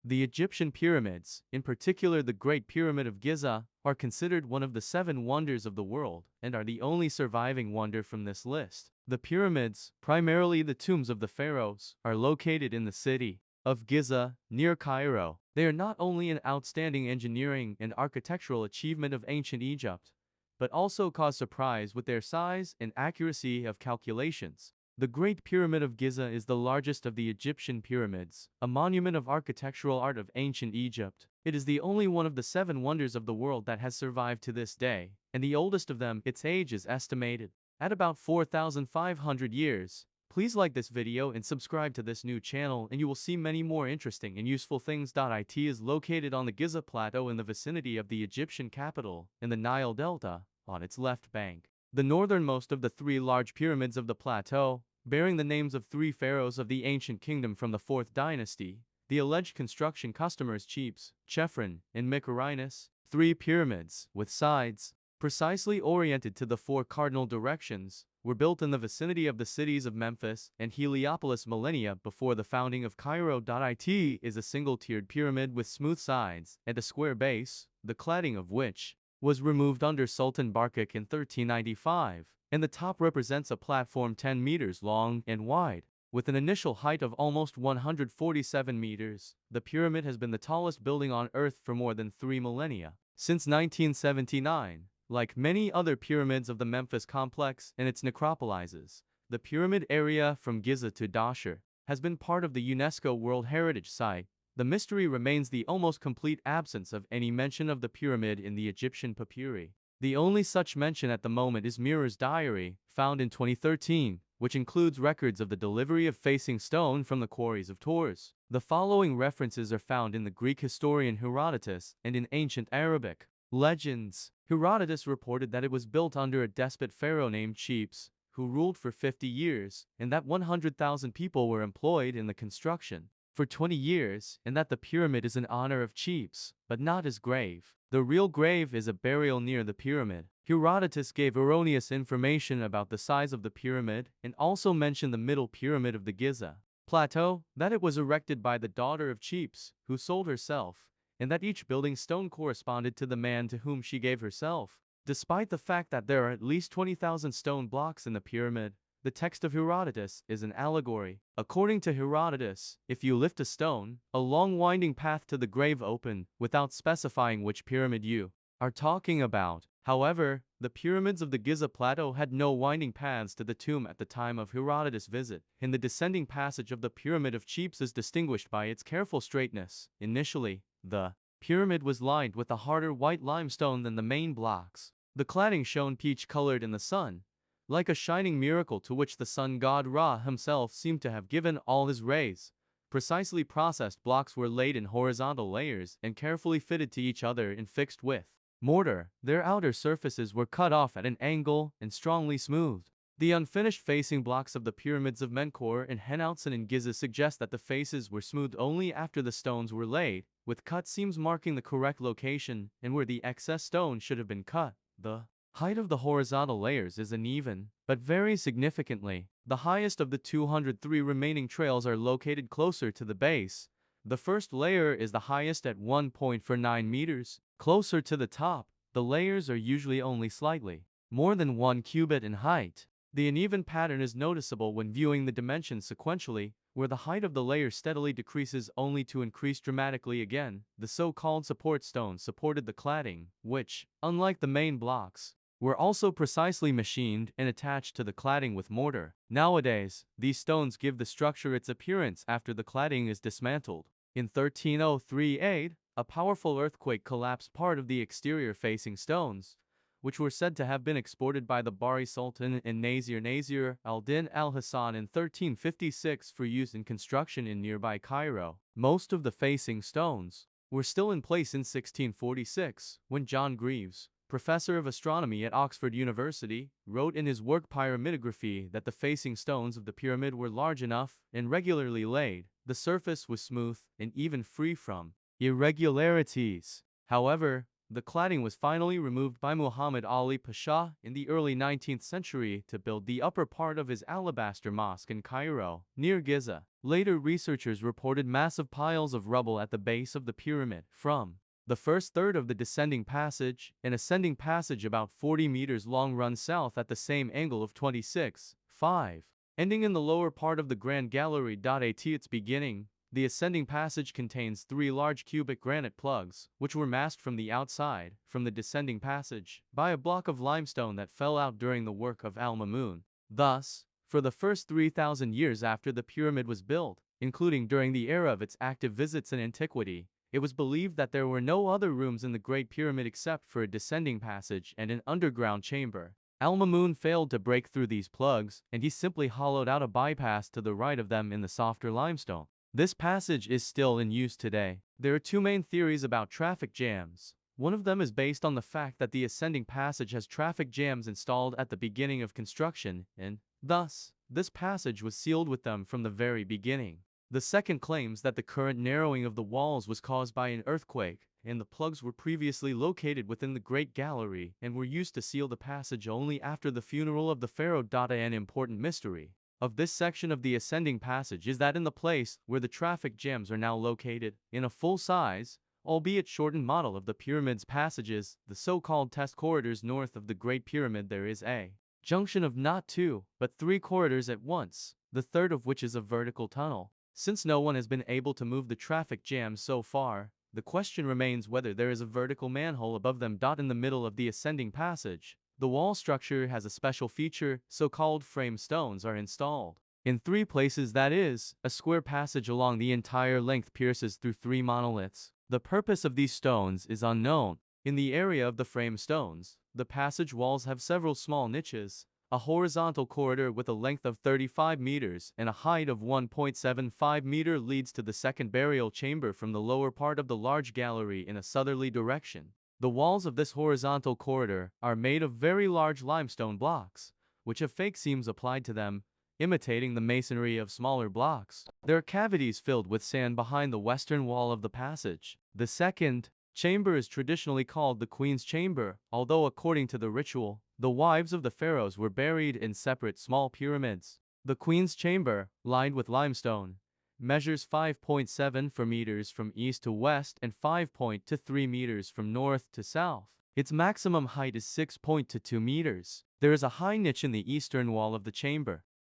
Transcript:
The Egyptian pyramids, in particular the Great Pyramid of Giza, are considered one of the seven wonders of the world and are the only surviving wonder from this list. The pyramids, primarily the tombs of the pharaohs, are located in the city of Giza, near Cairo. They are not only an outstanding engineering and architectural achievement of ancient Egypt, but also cause surprise with their size and accuracy of calculations. The Great Pyramid of Giza is the largest of the Egyptian pyramids, a monument of architectural art of ancient Egypt. It is the only one of the seven wonders of the world that has survived to this day, and the oldest of them. Its age is estimated at about 4,500 years. Please like this video and subscribe to this new channel and you will see many more interesting and useful things. It is located on the Giza Plateau in the vicinity of the Egyptian capital, in the Nile Delta, on its left bank. The northernmost of the three large pyramids of the plateau, bearing the names of three pharaohs of the ancient kingdom from the 4th dynasty, the alleged construction customers Cheops, Chephren, and Mycerinus, three pyramids, with sides precisely oriented to the four cardinal directions, were built in the vicinity of the cities of Memphis and Heliopolis millennia before the founding of Cairo. It is a single-tiered pyramid with smooth sides and a square base, the cladding of which was removed under Sultan Barkok in 1395, and the top represents a platform 10 meters long and wide. With an initial height of almost 147 meters, the pyramid has been the tallest building on Earth for more than 3 millennia. Since 1979, like many other pyramids of the Memphis complex and its necropolises, the pyramid area from Giza to Dahshur has been part of the UNESCO World Heritage Site. The mystery remains the almost complete absence of any mention of the pyramid in the Egyptian papyri. The only such mention at the moment is Mirror's diary, found in 2013, which includes records of the delivery of facing stone from the quarries of Tours. The following references are found in the Greek historian Herodotus and in ancient Arabic legends. Herodotus reported that it was built under a despot pharaoh named Cheops, who ruled for 50 years, and that 100,000 people were employed in the construction for 20 years, and that the pyramid is in honor of Cheops, but not his grave. The real grave is a burial near the pyramid. Herodotus gave erroneous information about the size of the pyramid and also mentioned the middle pyramid of the Giza Plateau, that it was erected by the daughter of Cheops, who sold herself, and that each building stone corresponded to the man to whom she gave herself. Despite the fact that there are at least 20,000 stone blocks in the pyramid, the text of Herodotus is an allegory. According to Herodotus, if you lift a stone, a long winding path to the grave open, without specifying which pyramid you are talking about. However, the pyramids of the Giza Plateau had no winding paths to the tomb at the time of Herodotus' visit, and the descending passage of the Pyramid of Cheops is distinguished by its careful straightness. Initially, the pyramid was lined with a harder white limestone than the main blocks. The cladding shone peach-colored in the sun, like a shining miracle to which the sun god Ra himself seemed to have given all his rays. Precisely processed blocks were laid in horizontal layers and carefully fitted to each other and fixed with mortar. Their outer surfaces were cut off at an angle and strongly smoothed. The unfinished facing blocks of the pyramids of Menkaure and Henoutzen and Giza suggest that the faces were smoothed only after the stones were laid, with cut seams marking the correct location and where the excess stone should have been cut. The height of the horizontal layers is uneven, but varies significantly. The highest of the 203 remaining trails are located closer to the base. The first layer is the highest at 1.49 meters. Closer to the top, the layers are usually only slightly more than 1 cubit in height. The uneven pattern is noticeable when viewing the dimensions sequentially, where the height of the layer steadily decreases only to increase dramatically again. The so-called support stones supported the cladding, which, unlike the main blocks, were also precisely machined and attached to the cladding with mortar. Nowadays, these stones give the structure its appearance after the cladding is dismantled. In 1303 a powerful earthquake collapsed part of the exterior-facing stones, which were said to have been exported by the Bahri Sultan and Nasir al-Din al-Hassan in 1356 for use in construction in nearby Cairo. Most of the facing stones were still in place in 1646, when John Greaves, professor of astronomy at Oxford University, wrote in his work Pyramidography that the facing stones of the pyramid were large enough and regularly laid. The surface was smooth and even free from irregularities. However, the cladding was finally removed by Muhammad Ali Pasha in the early 19th century to build the upper part of his alabaster mosque in Cairo, near Giza. Later researchers reported massive piles of rubble at the base of the pyramid. From the first third of the descending passage, an ascending passage about 40 meters long runs south at the same angle of 26.5, ending in the lower part of the Grand Gallery. At its beginning, the ascending passage contains 3 large cubic granite plugs, which were masked from the outside, from the descending passage, by a block of limestone that fell out during the work of Al-Mamun. Thus, for the first 3,000 years after the pyramid was built, including during the era of its active visits in antiquity, it was believed that there were no other rooms in the Great Pyramid except for a descending passage and an underground chamber. Al-Mamun failed to break through these plugs, and he simply hollowed out a bypass to the right of them in the softer limestone. This passage is still in use today. There are 2 main theories about traffic jams. One of them is based on the fact that the ascending passage has traffic jams installed at the beginning of construction, and, thus, this passage was sealed with them from the very beginning. The second claims that the current narrowing of the walls was caused by an earthquake, and the plugs were previously located within the Great Gallery and were used to seal the passage only after the funeral of the pharaoh. An important mystery of this section of the ascending passage is that in the place where the traffic jams are now located, in a full-size, albeit shortened model of the pyramid's passages, the so-called test corridors north of the Great Pyramid, there is a junction of not 2, but 3 corridors at once, the third of which is a vertical tunnel. Since no one has been able to move the traffic jams so far, the question remains whether there is a vertical manhole above them. In the middle of the ascending passage, the wall structure has a special feature. So-called frame stones are installed in 3 places. That is, a square passage along the entire length pierces through 3 monoliths. The purpose of these stones is unknown. In the area of the frame stones, the passage walls have several small niches. A horizontal corridor with a length of 35 meters and a height of 1.75 meter leads to the second burial chamber from the lower part of the large gallery in a southerly direction. The walls of this horizontal corridor are made of very large limestone blocks, which have fake seams applied to them, imitating the masonry of smaller blocks. There are cavities filled with sand behind the western wall of the passage. The second chamber is traditionally called the Queen's Chamber, although according to the ritual, the wives of the pharaohs were buried in separate small pyramids. The Queen's Chamber, lined with limestone, measures 5.74 meters from east to west and 5.23 meters from north to south. Its maximum height is 6.22 meters. There is a high niche in the eastern wall of the chamber.